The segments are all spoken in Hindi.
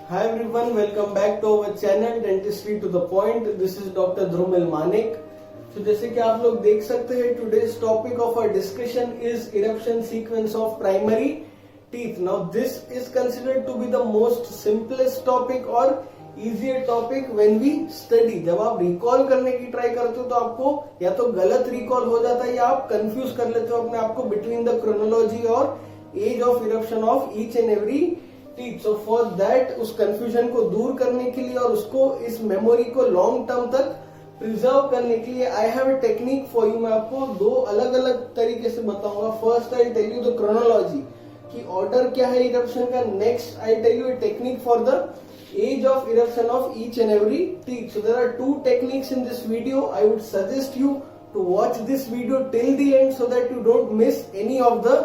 Hi everyone, welcome back to our channel Dentistry to the Point. This is Dr. Dhrumil Manik. So जैसे कि आप लोग देख सकते हैं, today's topic of our discussion is eruption sequence of primary teeth. Now this is considered to be the most simplest topic or easier topic when we study. जब आप रिकॉल करने की ट्राई करते हो तो आपको या तो गलत रिकॉल हो जाता है या आप कंफ्यूज कर लेते हो अपने आप को बिटवीन द क्रोनोलॉजी और age of eruption of each and every teeth. So for that उस कंफ्यूजन को दूर करने के लिए और उसको इस मेमोरी को लॉन्ग टर्म तक प्रिजर्व करने के लिए I have a technique for you. मैं आपको दो अलग अलग तरीके से बताऊंगा. First I tell you the chronology कि ऑर्डर क्या है इरप्शन का. Next I tell you a technique for the age of eruption of each and every teeth. So there are two techniques in this video. I would suggest you to watch this video till the end so that you don't miss any of the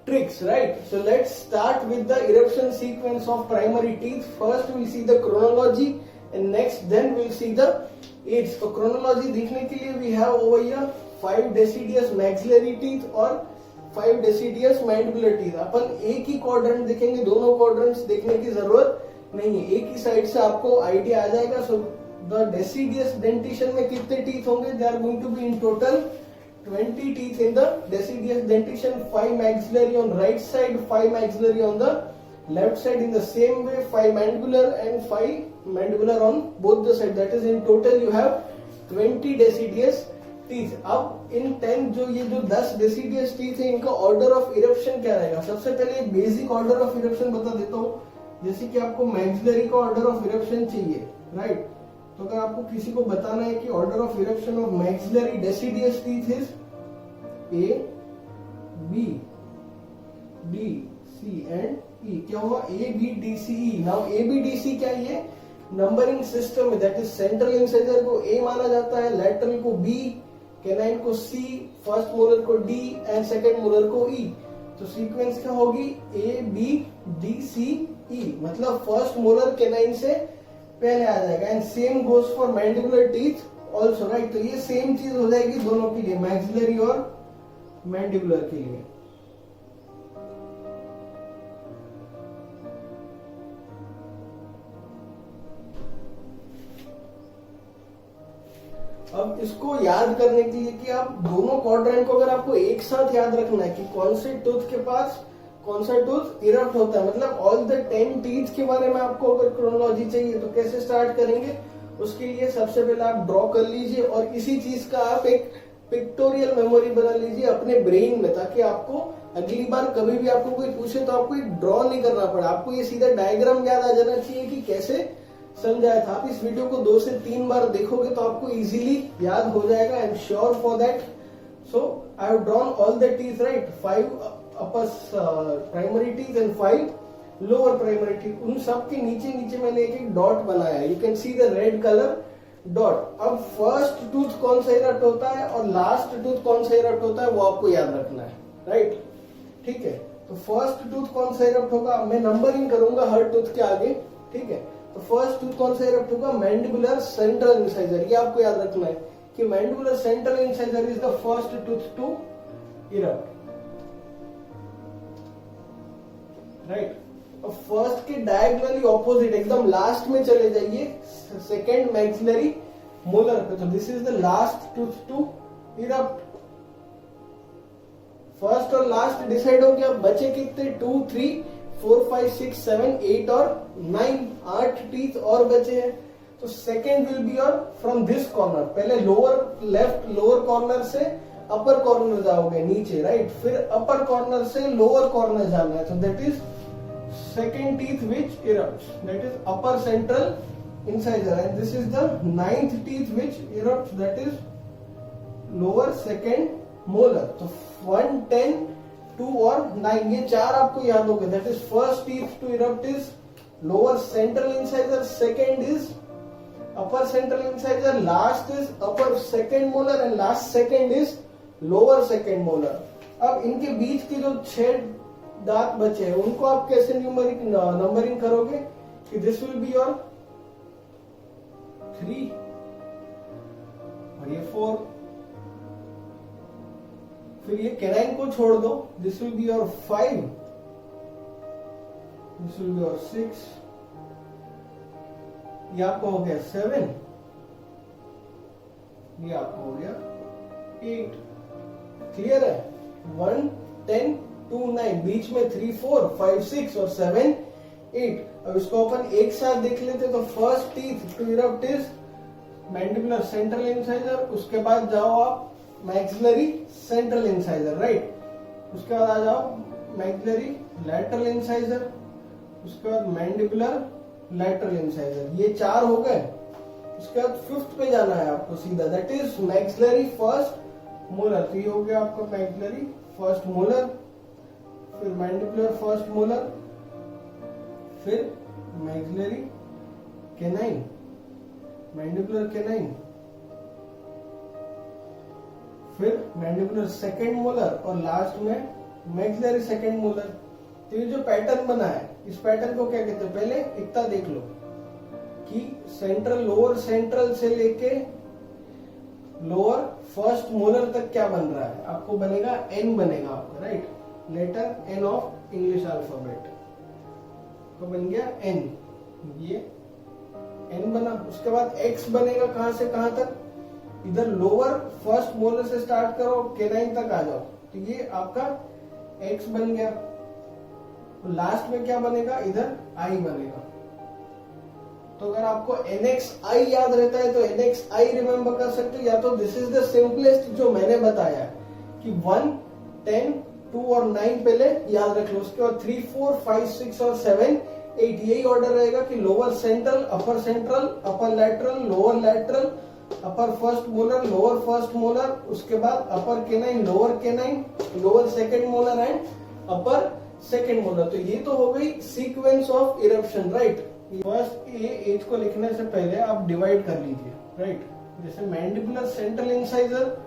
tricks, right? So let's start with the eruption sequence of primary teeth. First we'll see the chronology and next then we'll see the age. So chronology देखने के लिए we have over here 5 deciduous maxillary teeth और 5 deciduous mandibular teeth. अपन एक ही quadrant देखेंगे, दोनों quadrants देखने की जरूरत नहीं है, एक ही साइड से आपको आइडिया आ जाएगा. सो द डेसिडियस डेंटिशन में कितने टीथ होंगे? They are going to be in total 20 teeth in the deciduous dentition. 5 maxillary on right side, 5 maxillary on the left side. In the same way 5 mandibular and 5 mandibular on both the side. That is in total you have 20 deciduous teeth. अब इन 10 जो 10 deciduous teeth है, इनका ऑर्डर ऑफ इरप्शन क्या रहेगा? सबसे पहले बेसिक ऑर्डर ऑफ इरप्शन बता देता हूँ. जैसे कि आपको मैक्सिलरी का ऑर्डर ऑफ इरप्शन चाहिए, राइट? तो अगर आपको किसी को बताना है कि order of eruption of maxillary deciduous teeth is A B D C and E, क्या हुआ? A B D C E. Now A B D C क्या? ये नंबरिंग सिस्टम है. दैट इज सेंट्रल इंसाइजर को ए माना जाता है, लैटरल को बी, कैनाइन को सी, फर्स्ट मोलर को डी एंड सेकेंड मोलर को ई. तो सीक्वेंस क्या होगी? ए बी डी सी ई, मतलब फर्स्ट मोलर कैनाइन से पहले आ जाएगा. And same goes for mandibular teeth also, right? तो ये सेम चीज हो जाएगी दोनों के लिए, मैक्सिलरी और मैंडिबुलर के लिए. अब इसको याद करने के लिए कि आप दोनों क्वाड्रेंट को अगर आपको एक साथ याद रखना है कि कौन से टूथ के पास कौन सा टूथ इरप्ट होता है, मतलब ऑल द 10 टीथ के बारे में आपको अगर क्रोनोलॉजी चाहिए तो कैसे स्टार्ट करेंगे? उसके लिए सबसे पहले आप ड्रॉ कर लीजिए और इसी चीज का आप एक पिक्टोरियल मेमोरी बना लीजिए अपने ब्रेन में, ताकि आपको अगली बार कभी भी आपको कोई पूछे तो आपको एक ड्रॉ नहीं करना पड़े. आपको ये सीधा डायग्राम याद आ जाना चाहिए कि कैसे समझाया था. आप इस वीडियो को 2 से 3 बार देखोगे तो आपको इजीली याद हो जाएगा. I am sure for that. So I have drawn all the teeth, right? 5 upper primary teeth and 5 lower primary teeth. उन सब के नीचे मैंने एक डॉट बनाया. You can see the red colour dot. अब फर्स्ट टूथ कौन सा इरप्ट होता है और लास्ट टूथ कौन सा इरप्ट होता है वो आपको याद रखना है, राइट? ठीक है. तो फर्स्ट टूथ कौन सा इरप्ट होगा? मैं नंबरिंग करूंगा हर टूथ के आगे, ठीक है? तो फर्स्ट टूथ कौन सा इरप्ट होगा? Mandibular central incisor. ये आपको याद रखना है कि mandibular central incisor is the first tooth to erupt, right? और फर्स्ट के डायगोनली ऑपोजिट एकदम लास्ट में चले जाइए सेकेंड मैक्सिलरी मोलर पे. तो this is the last tooth to erupt. First और लास्ट डिसाइड हो गया. बचे कितने? 2, 3, 4, 5, 6, 7, 8 और 9. 8 टीथ और बचे हैं. तो सेकेंड विल बी और फ्रॉम दिस कॉर्नर. पहले लोअर लेफ्ट लोअर कॉर्नर से अपर कॉर्नर जाओगे नीचे, राइट? फिर अपर कॉर्नर से लोअर कॉर्नर जाना है. तो that is second teeth which erupts, that is upper central incisor, and this is the 9th teeth which erupts, that is lower second molar. तो 1, 10, 2 और 9 ये 4 आपको याद होगा. that is first teeth to erupt is lower central incisor, second is upper central incisor, last is upper second molar and last second is lower second molar. अब इनके बीच की जो 6 दांत बचे हैं उनको आप कैसे नंबरिंग करोगे कि दिस विल बी योर 3 और ये 4. फिर ये कैनाइन को छोड़ दो. This will be your 5, this will be your 6, ये आपको हो गया 7, ये आपको हो गया 8। क्लियर है? 1 10 2 9, बीच में 3 4 5 6 और 7 8। अब इसको अपन एक साथ देख लेते तो first teeth to erupt is mandibular central incisor, उसके बाद जाओ आप मैक्सिलरी सेंट्रल इंसाइजर, राइट। उसके बाद आ जाओ मैक्सिलरी लैटरल इंसाइजर, उसके बाद मैंडिबुलर लैटरल इंसाइजर। ये 4 हो गए। उसके बाद 5th पे जाना है आपको सीधा, that is maxillary first molar. तो ये हो गया आपका मैक्सिलरी फर्स्ट मोलर, फिर मैंडिबुलर फर्स्ट मोलर, फिर मैक्सिलरी कैनाइन, मैंडिबुलर कैनाइन, फिर मैंडिबुलर सेकेंड मोलर और लास्ट में मैक्सिलरी सेकेंड मोलर। तो ये जो पैटर्न बना है, इस पैटर्न को क्या कहते हैं? पहले इतना देख लो कि सेंट्रल लोअर सेंट्रल से लेके लोअर फर्स्ट मोलर तक क्या बन रहा है। आपको बनेगा एन, बनेगा आपका, right, letter N of English alphabet. तो बन गया एन, ये एन बना। उसके बाद एक्स बनेगा कहां से कहां तक? इधर लोअर फर्स्ट मोलर से स्टार्ट करो, कैनाइन तक आ जाओ, तो ये आपका एक्स बन गया। तो लास्ट में क्या बनेगा? इधर आई बनेगा। तो अगर आपको NXI याद रहता है तो NXI रिमेंबर कर सकते हो, या तो दिस इज द सिंपलेस्ट जो मैंने बताया कि 1 10 2 और 9 पहले याद रख लो, उसके बाद 3 4 5 6 और 7 8, यही ऑर्डर रहेगा कि lower central, upper lateral, lower lateral, upper first molar, lower first molar, उसके बाद upper canine, lower second molar and upper second molar. तो ये तो हो गई sequence of eruption, right. First age को लिखने से पहले आप डिवाइड कर लीजिए, राइट। जैसे मैंडिबुलर सेंट्रल इंसाइजर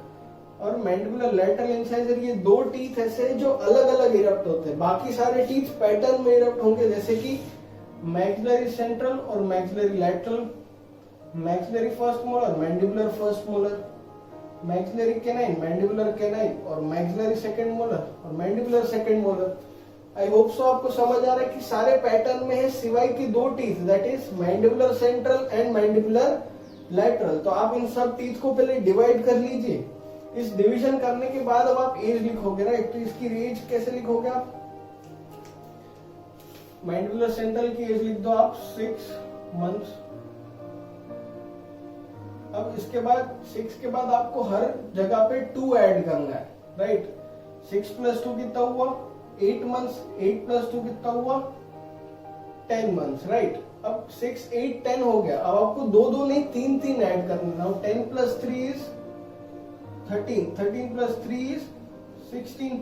और मैंडिबुलर लैटरल इंसाइजर, ये 2 टीथ ऐसे जो अलग अलग इरप्ट होते हैं। बाकी सारे टीथ पैटर्न में इरप्ट होंगे, जैसे कि मैक्सिलरी सेंट्रल और maxillary lateral, maxillary first molar, mandibular first molar, maxillary canine, mandibular canine और मैक्सिलरी सेकेंड मोलर और mandibular second molar. I hope so आपको समझ आ रहा है कि सारे पैटर्न में है सिवाय की 2 teeth, that is mandibular central and mandibular lateral. तो आप इन सब टीथ को पहले डिवाइड कर लीजिए। इस डिवीजन करने के बाद अब आप एज लिखोगे, राइट। तो इसकी एज कैसे लिखोगे आप? मैंडिबुलर सेंट्रल की एज लिख दो आप 6 मंथ्स। अब इसके बाद 6 के बाद आपको हर जगह पे 2 ऐड करना है, राइट। 6 + 2 कितना हुआ? 8 मंथ्स। 8 + 2 कितना हुआ? 10 मंथ्स, राइट। अब 6 8 10 हो गया। अब आपको 2 नहीं 3 ऐड करना है। 10 + 3 इज 13, 13 + 3 इज 16।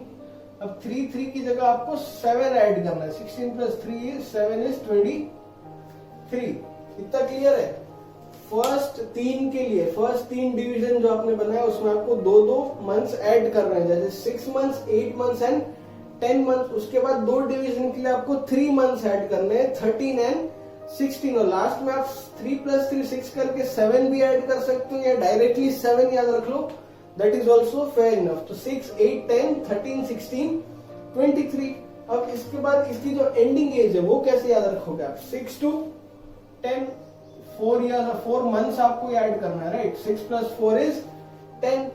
अब 3 की जगह आपको 7 ऐड करना है। 16 + 3 इज 7 इज 23। इतना क्लियर है? फर्स्ट 3 के लिए, फर्स्ट 3 डिवीजन जो आपने बनाया उसमें आपको 2 मंथ्स ऐड कर रहे हैं, जैसे 6 मंथ्स, 8 मंथ्स एंड 10 मंथ्स। उसके बाद 2 डिवीजन के लिए आपको 3 मंथ्स ऐड करने हैं, 13 एंड 16। और लास्ट में आप 3 + 3 6 करके 7 भी ऐड कर सकते हो, या डायरेक्टली 7 याद रख लो, that is also fair enough. तो 6 8 10 13 16 23। अब इसके बाद इसकी जो एंडिंग एज है वो कैसे याद रखोगे आप? 6 to 10, 4 मंथ्स आपको ऐड करना है, राइट। 6 + 4 इज 10।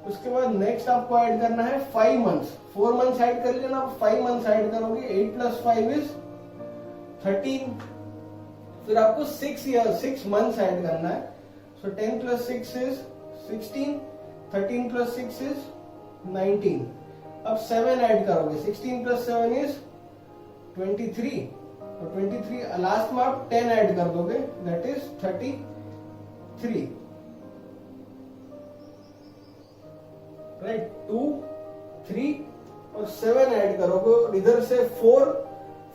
उसके बाद नेक्स्ट आपको ऐड करना है 5 मंथ्स। 4 मंथ्स ऐड कर लेना, 5 मंथ्स ऐड करोगे, 8 + 5 इज 13। फिर आपको 6 मंथ्स ऐड करना है, सो 10 + 6 इज 16, 13 + 6 इज 19। अब 7 ऐड करोगे, 16 + 7 इज 23। तो 23 लास्ट में आप 10 ऐड कर दोगे, दैट इज 33, राइट। 2 3 और 7 ऐड करोगे, और इधर से 4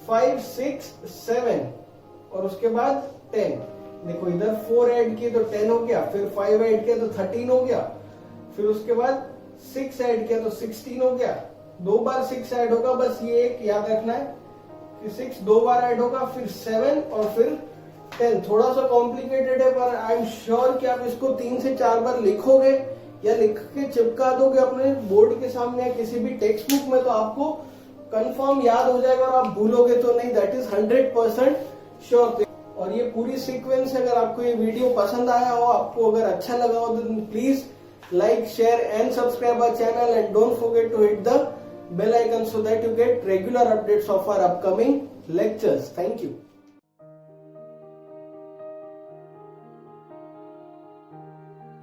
5 6 7 और उसके बाद 10। देखो इधर 4 ऐड किए तो 10 हो गया, फिर 5 ऐड किया तो 13 हो गया, फिर उसके बाद 6 ऐड किया तो 16 हो गया। 2 बार 6 ऐड होगा, बस ये एक याद रखना है कि 6 2 बार ऐड होगा, फिर 7 और फिर 10। थोड़ा सा कॉम्प्लिकेटेड है, पर आई एम श्योर कि आप इसको 3 से 4 बार लिखोगे या लिख के चिपका दोगे अपने बोर्ड के सामने या किसी भी टेक्स्ट बुक में, तो आपको कंफर्म याद हो जाएगा और आप भूलोगे तो नहीं, दैट इज 100% श्योर। और ये पूरी सीक्वेंस, अगर आपको ये वीडियो पसंद आया हो, आपको अगर अच्छा लगा हो, तो please like, share and subscribe our channel, and don't forget to hit the bell icon so that you get regular updates of our upcoming lectures. Thank you.